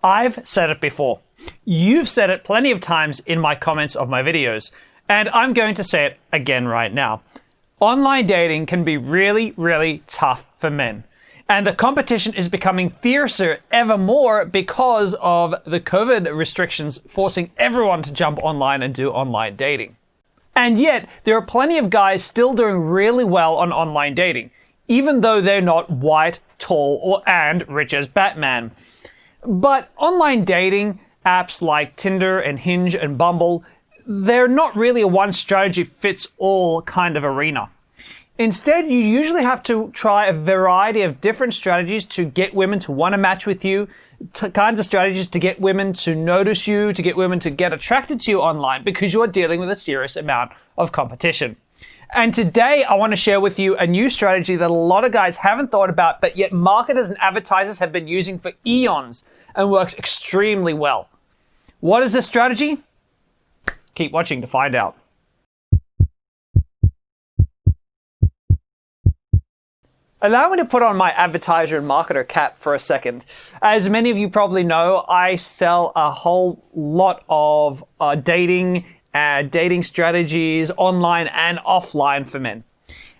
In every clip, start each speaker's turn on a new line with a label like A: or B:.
A: I've said it before. You've said it plenty of times in my comments of my videos, and I'm going to say it again right now. Online dating can be really, really tough for men. And the competition is becoming fiercer ever more because of the COVID restrictions forcing everyone to jump online and do online dating. And yet, there are plenty of guys still doing really well on online dating, even though they're not white, tall, and rich as Batman. But online dating apps like Tinder and Hinge and Bumble, they're not really a one-strategy-fits-all kind of arena. Instead, you usually have to try a variety of different strategies to get women to want to match with you, kinds of strategies to get women to notice you, to get women to get attracted to you online, because you're dealing with a serious amount of competition. And today, I want to share with you a new strategy that a lot of guys haven't thought about, but yet marketers and advertisers have been using for eons and works extremely well. What is this strategy? Keep watching to find out. Allow me to put on my advertiser and marketer cap for a second. As many of you probably know, I sell a whole lot of dating strategies online and offline for men.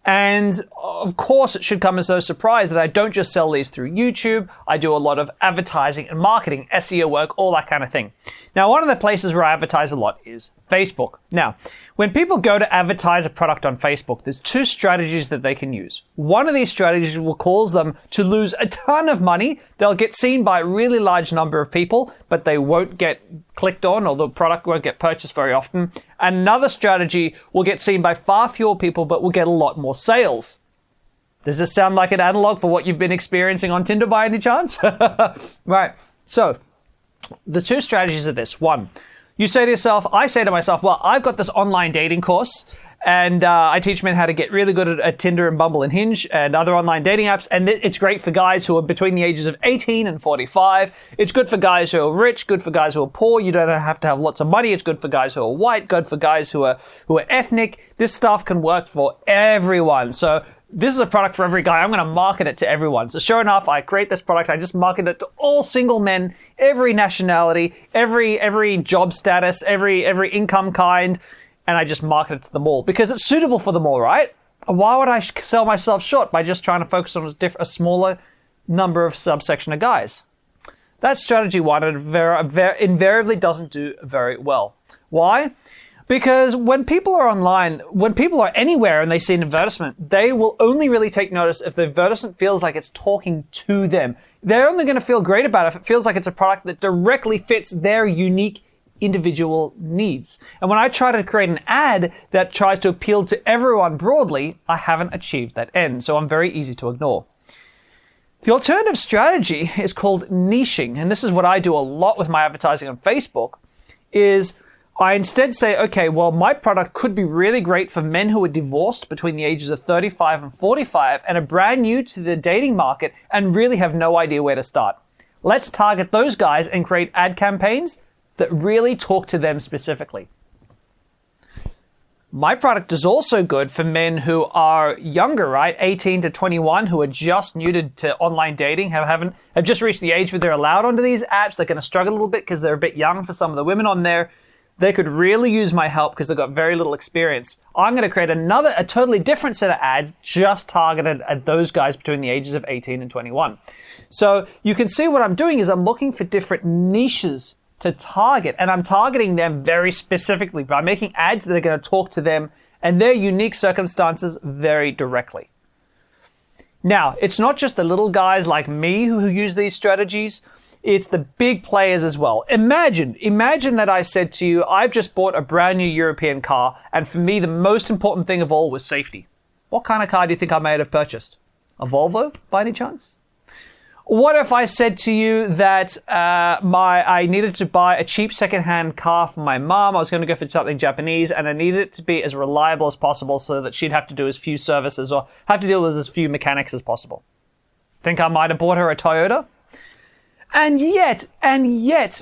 A: And of course, it should come as no surprise that I don't just sell these through YouTube. I do a lot of advertising and marketing, SEO work, all that kind of thing. Now, one of the places where I advertise a lot is Facebook. Now, when people go to advertise a product on Facebook, there's two strategies that they can use. One of these strategies will cause them to lose a ton of money. They'll get seen by a really large number of people, but they won't get clicked on, or the product won't get purchased very often. Another strategy will get seen by far fewer people, but will get a lot more sales. Does this sound like an analog for what you've been experiencing on Tinder by any chance? Right. So the two strategies are this. One, you say to yourself, I say to myself, well, I've got this online dating course, and I teach men how to get really good at Tinder and Bumble and Hinge and other online dating apps. And it's great for guys who are between the ages of 18 and 45. It's good for guys who are rich, good for guys who are poor. You don't have to have lots of money. It's good for guys who are white, good for guys who are ethnic. This stuff can work for everyone. So this is a product for every guy. I'm going to market it to everyone. So sure enough, I create this product. I just market it to all single men, every nationality, every job status, every income kind. And I just market it to them all because it's suitable for them all, right? Why would I sell myself short by just trying to focus on a smaller number of subsection of guys? That's strategy one, and invariably doesn't do very well. Why? Because when people are online, when people are anywhere and they see an advertisement, they will only really take notice if the advertisement feels like it's talking to them. They're only going to feel great about it if it feels like it's a product that directly fits their unique individual needs. And when I try to create an ad that tries to appeal to everyone broadly, I haven't achieved that end. So I'm very easy to ignore. The alternative strategy is called niching. And this is what I do a lot with my advertising on Facebook, is I instead say, okay, well, my product could be really great for men who are divorced between the ages of 35 and 45 and are brand new to the dating market and really have no idea where to start. Let's target those guys and create ad campaigns that really talk to them specifically. My product is also good for men who are younger, right? 18 to 21, who are just new to online dating, have just reached the age where they're allowed onto these apps. They're going to struggle a little bit because they're a bit young for some of the women on there. They could really use my help because they've got very little experience. I'm going to create a totally different set of ads just targeted at those guys between the ages of 18 and 21. So you can see what I'm doing is I'm looking for different niches to target, and I'm targeting them very specifically by making ads that are going to talk to them and their unique circumstances very directly. Now, it's not just the little guys like me who use these strategies. It's the big players as well. Imagine that I said to you, I've just bought a brand new European car, and for me, the most important thing of all was safety. What kind of car do you think I may have purchased? A Volvo, by any chance? What if I said to you that I needed to buy a cheap secondhand car for my mom? I was going to go for something Japanese, and I needed it to be as reliable as possible so that she'd have to do as few services or have to deal with as few mechanics as possible. Think I might have bought her a Toyota? And yet,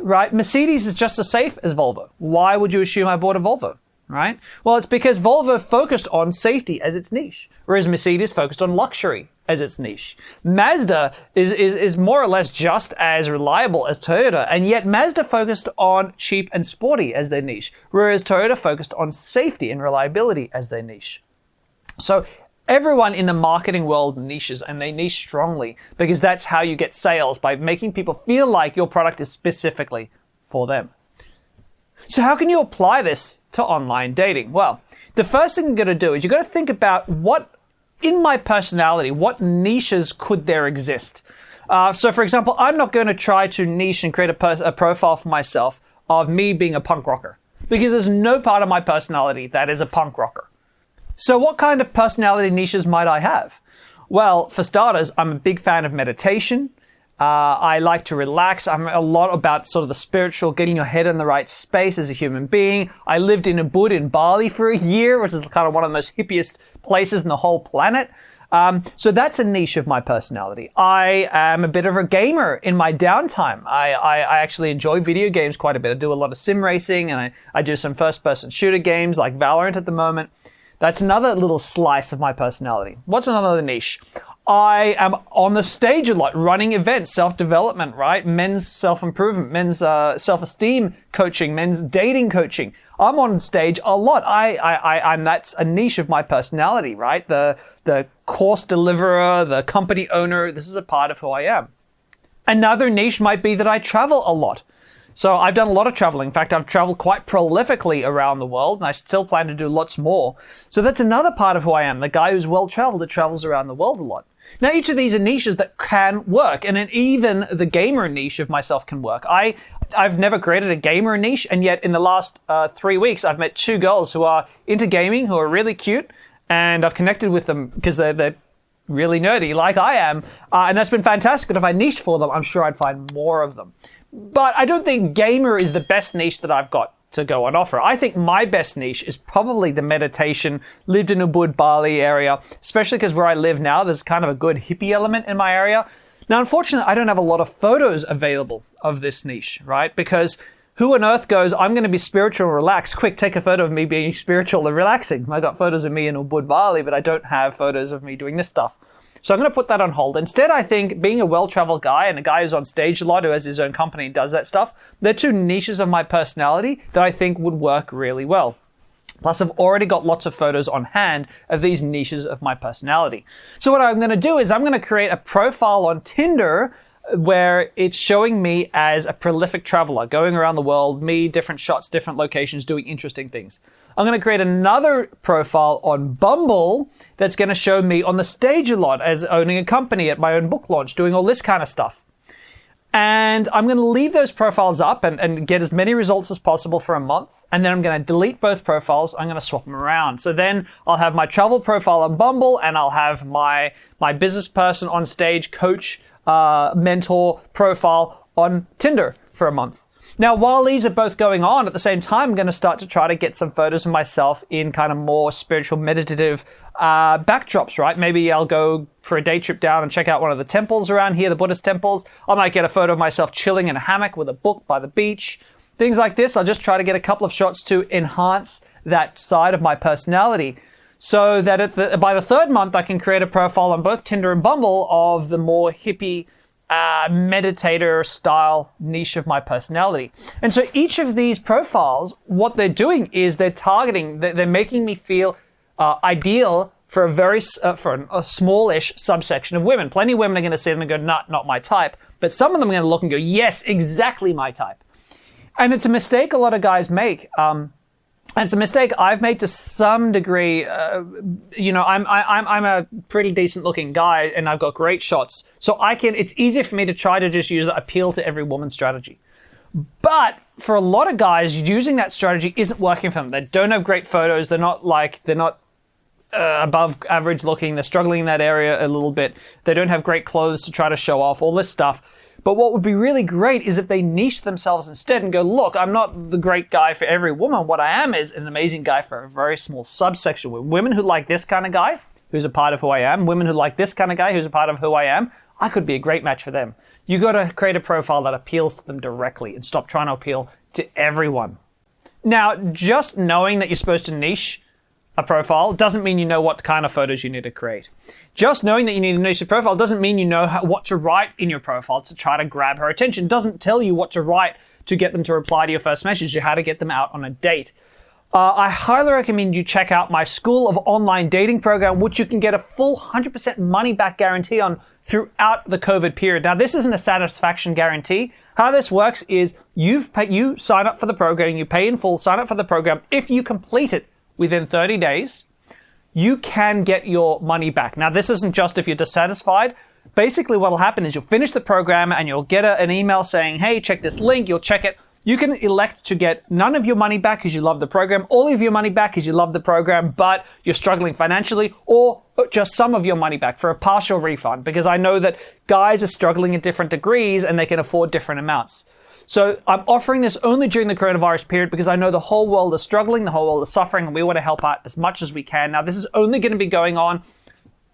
A: right, Mercedes is just as safe as Volvo. Why would you assume I bought a Volvo? right? Well, it's because Volvo focused on safety as its niche, whereas Mercedes focused on luxury as its niche. Mazda is more or less just as reliable as Toyota, and yet Mazda focused on cheap and sporty as their niche, whereas Toyota focused on safety and reliability as their niche. So everyone in the marketing world niches, and they niche strongly because that's how you get sales, by making people feel like your product is specifically for them. So how can you apply this to online dating? Well, the first thing you're going to do is you've got to think about what, in my personality, what niches could there exist? So for example, I'm not going to try to niche and create a profile for myself of me being a punk rocker, because there's no part of my personality that is a punk rocker. So what kind of personality niches might I have? Well, for starters, I'm a big fan of meditation. I like to relax. I'm a lot about sort of the spiritual, getting your head in the right space as a human being. I lived in Ubud in Bali for a year, which is kind of one of the most hippiest places in the whole planet. So that's a niche of my personality. I am a bit of a gamer in my downtime. I actually enjoy video games quite a bit. I do a lot of sim racing, and I do some first-person shooter games like Valorant at the moment. That's another little slice of my personality. What's another niche? I am on the stage a lot, running events, self-development, right? Men's self-improvement, men's self-esteem coaching, men's dating coaching. I'm on stage a lot. I'm that's a niche of my personality, right? The course deliverer, the company owner. This is a part of who I am. Another niche might be that I travel a lot. So I've done a lot of traveling. In fact, I've traveled quite prolifically around the world, and I still plan to do lots more. So that's another part of who I am, the guy who's well-traveled, that travels around the world a lot. Now, each of these are niches that can work, and then even the gamer niche of myself can work. I've never created a gamer niche, and yet in the last 3 weeks, I've met 2 girls who are into gaming, who are really cute, and I've connected with them because they're really nerdy, like I am, and that's been fantastic. But if I niched for them, I'm sure I'd find more of them. But I don't think gamer is the best niche that I've got to go on offer. I think my best niche is probably the meditation, lived in Ubud, Bali area, especially because where I live now, there's kind of a good hippie element in my area. Now, unfortunately, I don't have a lot of photos available of this niche, right? Because who on earth goes, I'm going to be spiritual and relaxed. Quick, take a photo of me being spiritual and relaxing. I got photos of me in Ubud, Bali, but I don't have photos of me doing this stuff. So I'm going to put that on hold. Instead, I think being a well-traveled guy and a guy who's on stage a lot, who has his own company and does that stuff, they're 2 niches of my personality that I think would work really well. Plus, I've already got lots of photos on hand of these niches of my personality. So what I'm going to do is I'm going to create a profile on Tinder where it's showing me as a prolific traveler, going around the world, me, different shots, different locations, doing interesting things. I'm going to create another profile on Bumble that's going to show me on the stage a lot, as owning a company, at my own book launch, doing all this kind of stuff. And I'm going to leave those profiles up and get as many results as possible for a month. And then I'm going to delete both profiles. I'm going to swap them around. So then I'll have my travel profile on Bumble, and I'll have my business person on stage, coach, mentor profile on Tinder for a month. Now, while these are both going on at the same time, I'm going to start to try to get some photos of myself in kind of more spiritual, meditative backdrops, right? Maybe I'll go for a day trip down and check out one of the temples around here, the Buddhist temples. I might get a photo of myself chilling in a hammock with a book by the beach. Things like this. I'll just try to get a couple of shots to enhance that side of my personality, so that by the 3rd month, I can create a profile on both Tinder and Bumble of the more hippie, meditator style niche of my personality. And so each of these profiles, what they're doing is they're targeting, they're making me feel ideal for a smallish subsection of women. Plenty of women are going to see them and go, not my type. But some of them are going to look and go, yes, exactly my type. And it's a mistake a lot of guys make. And it's a mistake I've made to some degree. I'm a pretty decent looking guy, and I've got great shots. So it's easier for me to try to just use the appeal to every woman strategy. But for a lot of guys, using that strategy isn't working for them. They don't have great photos. They're not above average looking. They're struggling in that area a little bit. They don't have great clothes to try to show off, all this stuff. But what would be really great is if they niche themselves instead and go, look, I'm not the great guy for every woman. What I am is an amazing guy for a very small subsection. Women who like this kind of guy, who's a part of who I am. Women who like this kind of guy, who's a part of who I am. I could be a great match for them. You got to create a profile that appeals to them directly and stop trying to appeal to everyone. Now, just knowing that you're supposed to niche a profile doesn't mean you know what kind of photos you need to create. Just knowing that you need to niche a profile doesn't mean you know what to write in your profile to try to grab her attention. It doesn't tell you what to write to get them to reply to your first message or how to get them out on a date. I highly recommend you check out my School of Online Dating program, which you can get a full 100% money back guarantee on throughout the COVID period. Now, this isn't a satisfaction guarantee. How this works is you sign up for the program, you pay in full, sign up for the program. If you complete it within 30 days, you can get your money back. Now, this isn't just if you're dissatisfied. Basically, what will happen is you'll finish the program and you'll get an email saying, hey, check this link, you'll check it. You can elect to get none of your money back because you love the program, all of your money back because you love the program, but you're struggling financially, or just some of your money back for a partial refund, because I know that guys are struggling at different degrees and they can afford different amounts. So I'm offering this only during the coronavirus period because I know the whole world is struggling, the whole world is suffering, and we want to help out as much as we can. Now, this is only going to be going on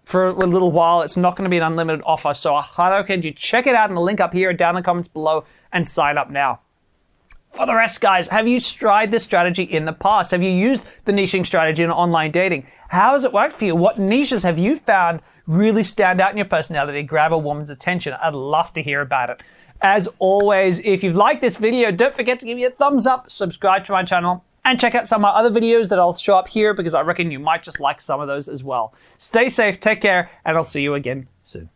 A: for a little while. It's not going to be an unlimited offer, so I highly recommend you check it out in the link up here and down in the comments below and sign up now. For the rest, guys, have you tried this strategy in the past? Have you used the niching strategy in online dating? How has it worked for you? What niches have you found really stand out in your personality, grab a woman's attention? I'd love to hear about it. As always, if you've liked this video, don't forget to give me a thumbs up, subscribe to my channel, and check out some of my other videos that I'll show up here because I reckon you might just like some of those as well. Stay safe, take care, and I'll see you again soon.